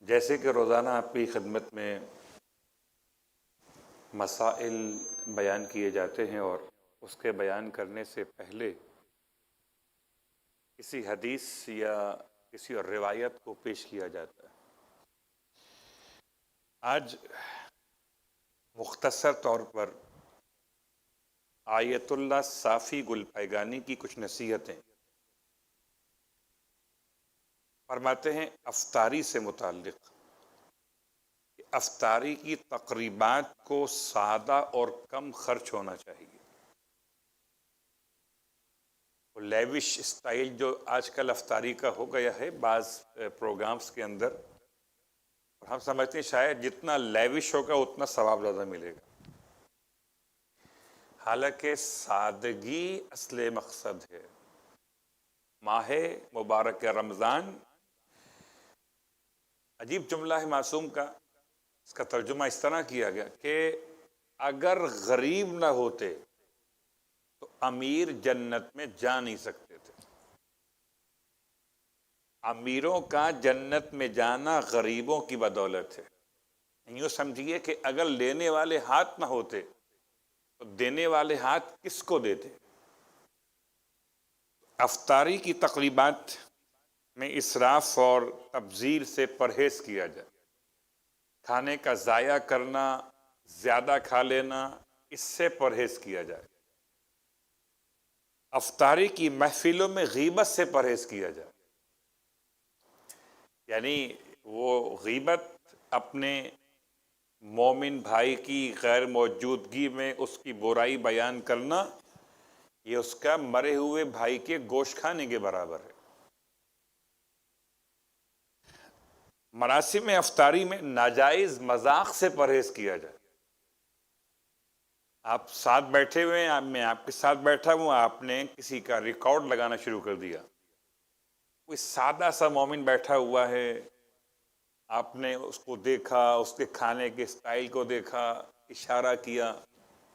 جیسے کہ روزانہ آپ کی خدمت میں مسائل بیان کیے جاتے ہیں اور اس کے بیان کرنے سے پہلے کسی حدیث یا کسی اور روایت کو پیش کیا جاتا ہے، آج مختصر طور پر آیت اللہ صافی گل پیگانی کی کچھ نصیحتیں فرماتے ہیں افطاری سے متعلق کہ افطاری کی تقریبات کو سادہ اور کم خرچ ہونا چاہیے۔ لیوش اسٹائل جو آج کل افطاری کا ہو گیا ہے بعض پروگرامز کے اندر، اور ہم سمجھتے ہیں شاید جتنا لیوش ہوگا اتنا ثواب زیادہ ملے گا، حالانکہ سادگی اصل مقصد ہے۔ ماہ مبارک رمضان، عجیب جملہ ہے معصوم کا، اس کا ترجمہ اس طرح کیا گیا کہ اگر غریب نہ ہوتے تو امیر جنت میں جا نہیں سکتے تھے۔ امیروں کا جنت میں جانا غریبوں کی بدولت ہے۔ یوں سمجھیے کہ اگر لینے والے ہاتھ نہ ہوتے تو دینے والے ہاتھ کس کو دیتے؟ افطاری کی تقریبات میں اسراف اور تبذیر سے پرہیز کیا جائے۔ کھانے کا ضائع کرنا، زیادہ کھا لینا، اس سے پرہیز کیا جائے۔ افطاری کی محفلوں میں غیبت سے پرہیز کیا جائے، یعنی وہ غیبت اپنے مومن بھائی کی غیر موجودگی میں اس کی برائی بیان کرنا، یہ اس کا مرے ہوئے بھائی کے گوشت کھانے کے برابر ہے۔ مراسم افطاری میں ناجائز مذاق سے پرہیز کیا جائے۔ آپ ساتھ بیٹھے ہوئے ہیں، میں آپ کے ساتھ بیٹھا ہوں، آپ نے کسی کا ریکارڈ لگانا شروع کر دیا، کوئی سادہ سا مومن بیٹھا ہوا ہے، آپ نے اس کو دیکھا، اس کے کھانے کے سٹائل کو دیکھا، اشارہ کیا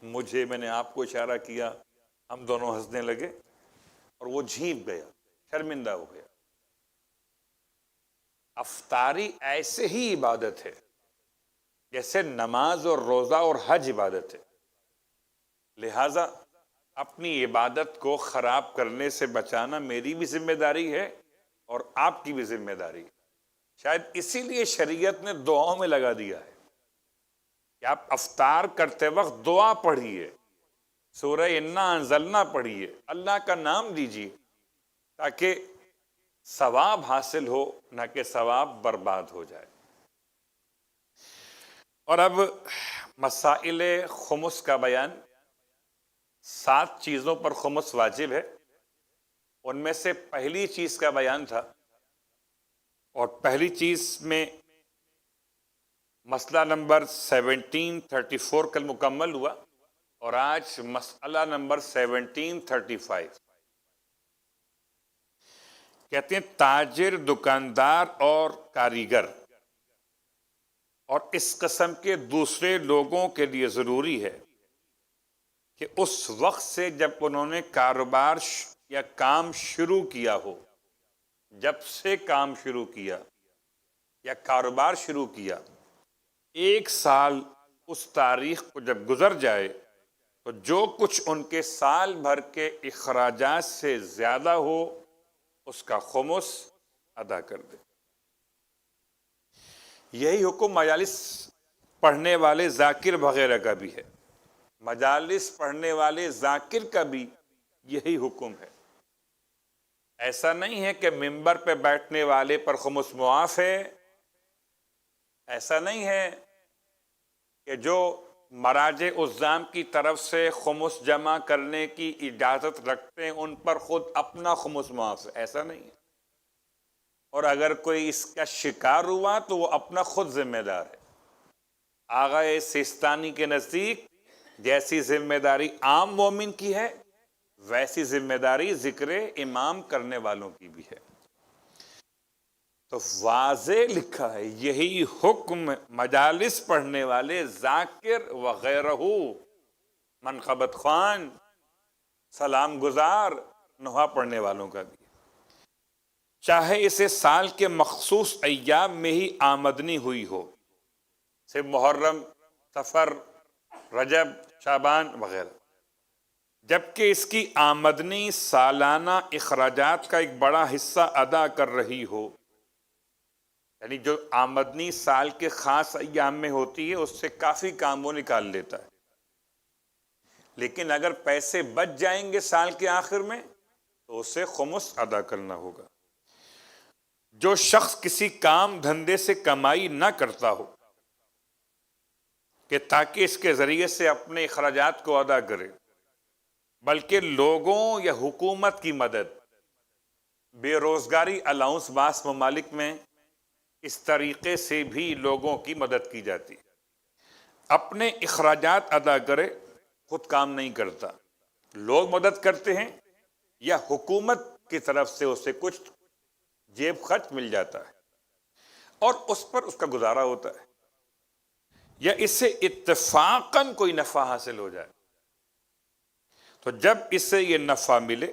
مجھے، میں نے آپ کو اشارہ کیا، ہم دونوں ہنسنے لگے اور وہ جھینپ گیا، شرمندہ ہو گیا۔ افطاری ایسے ہی عبادت ہے جیسے نماز اور روزہ اور حج عبادت ہے، لہٰذا اپنی عبادت کو خراب کرنے سے بچانا میری بھی ذمہ داری ہے اور آپ کی بھی ذمہ داری ہے۔ شاید اسی لیے شریعت نے دعاؤں میں لگا دیا ہے کہ آپ افطار کرتے وقت دعا پڑھیے، سورہ انا انزلنا پڑھیے، اللہ کا نام دیجیے تاکہ ثواب حاصل ہو، نہ کہ ثواب برباد ہو جائے۔ اور اب مسائل خمس کا بیان۔ 7 چیزوں پر خمس واجب ہے، ان میں سے پہلی چیز کا بیان تھا، اور پہلی چیز میں مسئلہ نمبر 1734 کل مکمل ہوا، اور آج مسئلہ نمبر 1735 کہتے ہیں تاجر، دکاندار اور کاریگر اور اس قسم کے دوسرے لوگوں کے لیے ضروری ہے کہ اس وقت سے جب انہوں نے کاروبار یا کام شروع کیا ہو، جب سے کام شروع کیا یا کاروبار شروع کیا، 1 سال اس تاریخ کو جب گزر جائے تو جو کچھ ان کے سال بھر کے اخراجات سے زیادہ ہو اس کا خمس ادا کر دے۔ یہی حکم مجالس پڑھنے والے ذاکر وغیرہ کا بھی ہے، مجالس پڑھنے والے ذاکر کا بھی یہی حکم ہے۔ ایسا نہیں ہے کہ منبر پہ بیٹھنے والے پر خمس معاف ہے، ایسا نہیں ہے کہ جو مراجع عظام کی طرف سے خمس جمع کرنے کی اجازت رکھتے ہیں ان پر خود اپنا خمس معاف ہے، ایسا نہیں ہے۔ اور اگر کوئی اس کا شکار ہوا تو وہ اپنا خود ذمہ دار ہے۔ آغا سیستانی کے نزدیک جیسی ذمہ داری عام مومن کی ہے ویسی ذمہ داری ذکر امام کرنے والوں کی بھی ہے۔ تو واضح لکھا ہے یہی حکم مجالس پڑھنے والے ذاکر وغیرہ، منقبت خوان، سلام گزار، نوحہ پڑھنے والوں کا بھی ہے۔ چاہے اسے سال کے مخصوص ایام میں ہی آمدنی ہوئی ہو، سے محرم، سفر، رجب، شعبان وغیرہ، جبکہ اس کی آمدنی سالانہ اخراجات کا ایک بڑا حصہ ادا کر رہی ہو، یعنی جو آمدنی سال کے خاص ایام میں ہوتی ہے اس سے کافی کام وہ نکال لیتا ہے، لیکن اگر پیسے بچ جائیں گے سال کے آخر میں تو اسے خمس ادا کرنا ہوگا۔ جو شخص کسی کام دھندے سے کمائی نہ کرتا ہو کہ تاکہ اس کے ذریعے سے اپنے اخراجات کو ادا کرے، بلکہ لوگوں یا حکومت کی مدد، بے روزگاری الاؤنس بعض ممالک میں اس طریقے سے بھی لوگوں کی مدد کی جاتی ہے، اپنے اخراجات ادا کرے، خود کام نہیں کرتا، لوگ مدد کرتے ہیں یا حکومت کی طرف سے اسے کچھ جیب خرچ مل جاتا ہے اور اس پر اس کا گزارا ہوتا ہے، یا اس سے اتفاقاً کوئی نفع حاصل ہو جائے، تو جب اسے یہ نفع ملے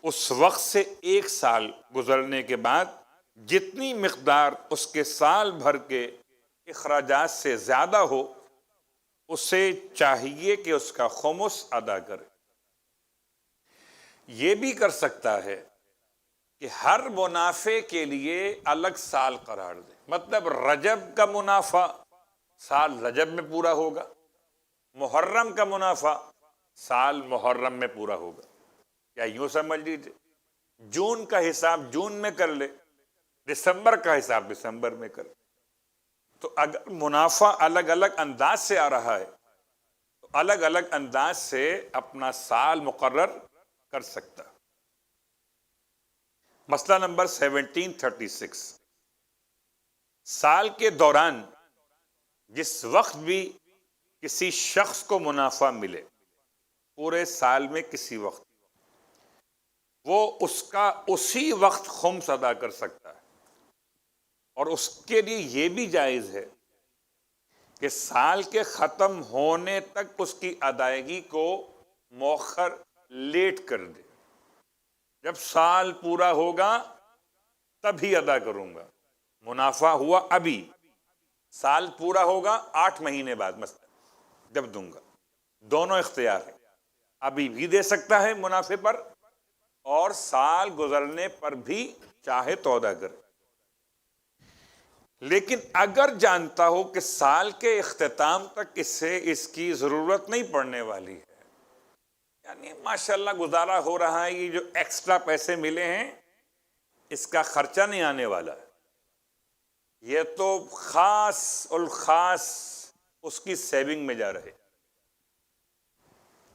اس وقت سے 1 سال گزرنے کے بعد جتنی مقدار اس کے سال بھر کے اخراجات سے زیادہ ہو اسے چاہیے کہ اس کا خمس ادا کرے۔ یہ بھی کر سکتا ہے کہ ہر منافع کے لیے الگ سال قرار دے، مطلب رجب کا منافع سال رجب میں پورا ہوگا، محرم کا منافع سال محرم میں پورا ہوگا، یا یوں سمجھ لیجیے جون کا حساب جون میں کر لے، دسمبر کا حساب دسمبر میں کر لے۔ تو اگر منافع الگ الگ انداز سے آ رہا ہے تو الگ الگ انداز سے اپنا سال مقرر کر سکتا۔ مسئلہ نمبر 1736، سال کے دوران جس وقت بھی کسی شخص کو منافع ملے، پورے سال میں کسی وقت، وہ اس کا اسی وقت خمس ادا کر سکتا ہے، اور اس کے لیے یہ بھی جائز ہے کہ سال کے ختم ہونے تک اس کی ادائیگی کو مؤخر لیٹ کر دے، جب سال پورا ہوگا تبھی ادا کروں گا، منافع ہوا ابھی، سال پورا ہوگا 8 مہینے بعد مثلا جب دوں گا، دونوں اختیار ہیں، ابھی بھی دے سکتا ہے منافع پر اور سال گزرنے پر بھی چاہے تو ادا کرے۔ لیکن اگر جانتا ہو کہ سال کے اختتام تک اس کی ضرورت نہیں پڑنے والی ہے، یعنی ماشاءاللہ گزارا ہو رہا ہے، یہ جو ایکسٹرا پیسے ملے ہیں اس کا خرچہ نہیں آنے والا ہے، یہ تو خاص الخاص اس کی سیونگ میں جا رہے،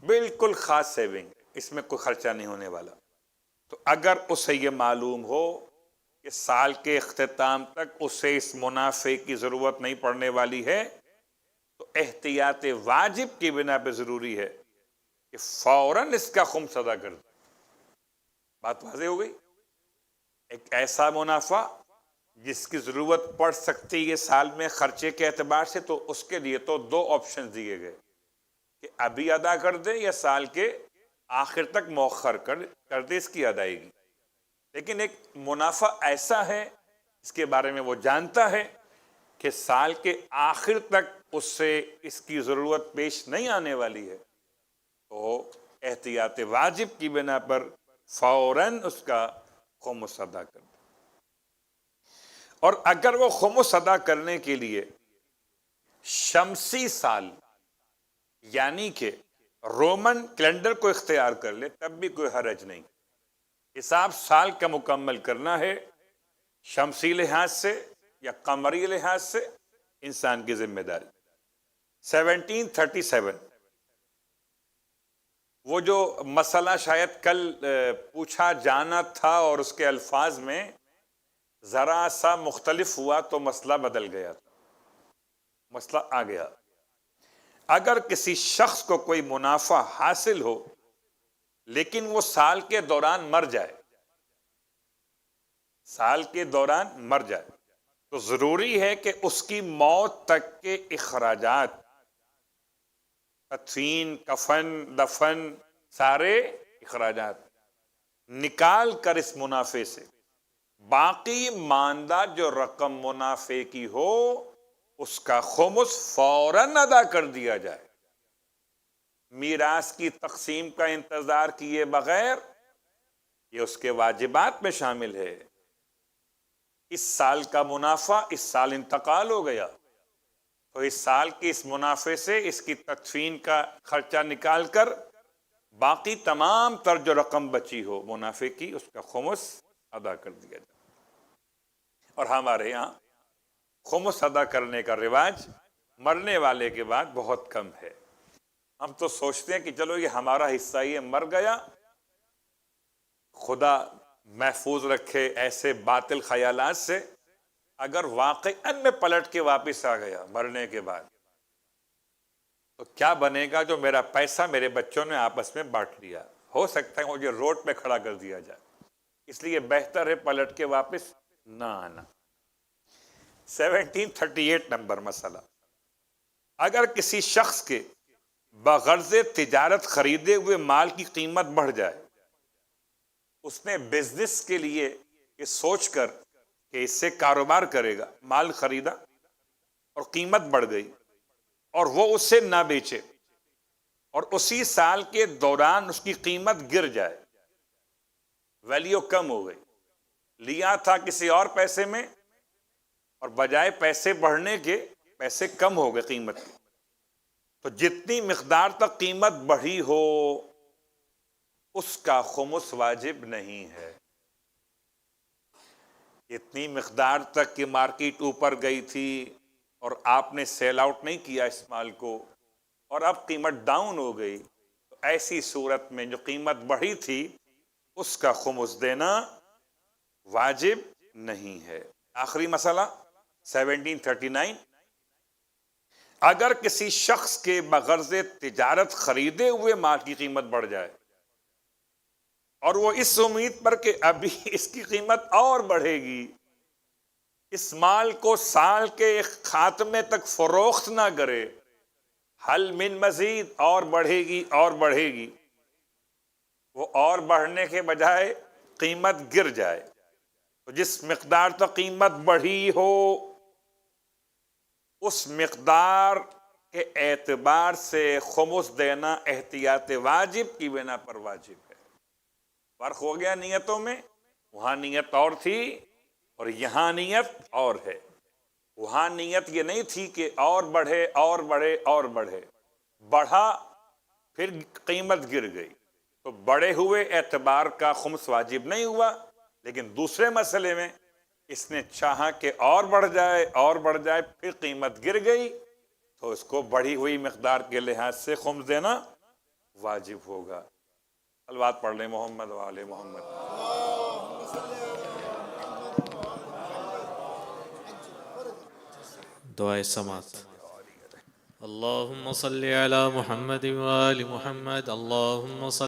بالکل خاص سیونگ، اس میں کوئی خرچہ نہیں ہونے والا، تو اگر اسے یہ معلوم ہو کہ سال کے اختتام تک اسے اس منافع کی ضرورت نہیں پڑنے والی ہے تو احتیاط واجب کی بنا پہ ضروری ہے کہ فوراً اس کا خمس ادا کر دے۔ بات واضح ہو گئی؟ ایک ایسا منافع جس کی ضرورت پڑ سکتی ہے سال میں خرچے کے اعتبار سے، تو اس کے لیے تو 2 آپشن دیے گئے کہ ابھی ادا کر دے یا سال کے آخر تک مؤخر کر دے اس کی ادائیگی۔ لیکن ایک منافع ایسا ہے اس کے بارے میں وہ جانتا ہے کہ سال کے آخر تک اس سے اس کی ضرورت پیش نہیں آنے والی ہے، تو احتیاط واجب کی بنا پر فوراً اس کا خمس ادا کر دے۔ اور اگر وہ خمس ادا کرنے کے لیے شمسی سال یعنی کہ رومن کیلنڈر کو اختیار کر لے تب بھی کوئی حرج نہیں، حساب سال کا مکمل کرنا ہے شمسی لحاظ سے یا قمری لحاظ سے انسان کی ذمہ داری۔ 1737، وہ جو مسئلہ شاید کل پوچھا جانا تھا اور اس کے الفاظ میں ذرا سا مختلف ہوا تو مسئلہ بدل گیا تھا، مسئلہ آ گیا۔ اگر کسی شخص کو کوئی منافع حاصل ہو لیکن وہ سال کے دوران مر جائے، سال کے دوران مر جائے، تو ضروری ہے کہ اس کی موت تک کے اخراجات، تدفین، کفن، دفن، سارے اخراجات نکال کر اس منافع سے باقی ماندہ جو رقم منافع کی ہو اس کا خمس فوراً ادا کر دیا جائے. میراث کی تقسیم کا انتظار کیے بغیر یہ اس کے واجبات میں شامل ہے. اس سال کا منافع اس سال انتقال ہو گیا تو اس سال کے اس منافع سے اس کی تدفین کا خرچہ نکال کر باقی تمام تر جو رقم بچی ہو منافع کی اس کا خمس ادا کر دیا جائے. اور ہمارے یہاں خمس ادا کرنے کا رواج مرنے والے کے بعد بہت کم ہے. ہم تو سوچتے ہیں کہ چلو یہ ہمارا حصہ یہ مر گیا، خدا محفوظ رکھے ایسے باطل خیالات سے. اگر واقعاً میں پلٹ کے واپس آ گیا مرنے کے بعد تو کیا بنے گا؟ جو میرا پیسہ میرے بچوں نے آپس میں بانٹ لیا، ہو سکتا ہے مجھے روڈ پہ کھڑا کر دیا جائے. اس لیے بہتر ہے پلٹ کے واپس نہ آنا. 1738 نمبر مسئلہ. اگر کسی شخص کے بغرض تجارت خریدے ہوئے مال کی قیمت بڑھ جائے، اس نے بزنس کے لیے یہ سوچ کر کہ اس سے کاروبار کرے گا مال خریدا اور قیمت بڑھ گئی اور وہ اسے نہ بیچے اور اسی سال کے دوران اس کی قیمت گر جائے، ویلیو کم ہو گئی، لیا تھا کسی اور پیسے میں اور بجائے پیسے بڑھنے کے پیسے کم ہو گئے قیمت کی، تو جتنی مقدار تک قیمت بڑھی ہو اس کا خمس واجب نہیں ہے. اتنی مقدار تک کہ مارکیٹ اوپر گئی تھی اور آپ نے سیل آؤٹ نہیں کیا اس مال کو اور اب قیمت ڈاؤن ہو گئی، تو ایسی صورت میں جو قیمت بڑھی تھی اس کا خمس دینا واجب نہیں ہے. آخری مسئلہ 1739. اگر کسی شخص کے بغرض تجارت خریدے ہوئے مال کی قیمت بڑھ جائے اور وہ اس امید پر کہ ابھی اس کی قیمت اور بڑھے گی، اس مال کو سال کے خاتمے تک فروخت نہ کرے، حل من مزید، اور بڑھے گی اور بڑھے گی، وہ اور بڑھنے کے بجائے قیمت گر جائے، تو جس مقدار تک قیمت بڑھی ہو اس مقدار کے اعتبار سے خمس دینا احتیاط واجب کی بنا پر واجب ہے. فرق ہو گیا نیتوں میں، وہاں نیت اور تھی اور یہاں نیت اور ہے. وہاں نیت یہ نہیں تھی کہ اور بڑھے اور بڑھے اور بڑھے، بڑھا پھر قیمت گر گئی تو بڑے ہوئے اعتبار کا خمس واجب نہیں ہوا. لیکن دوسرے مسئلے میں اس نے چاہا کہ اور بڑھ جائے اور بڑھ جائے، پھر قیمت گر گئی تو اس کو بڑھی ہوئی مقدار کے لحاظ سے خمس دینا واجب ہوگا. صلوات پڑھ لیں محمد و آل محمد. دعائے سماعت. اللہم صلی علی محمد و آل محمد. اللہم صلی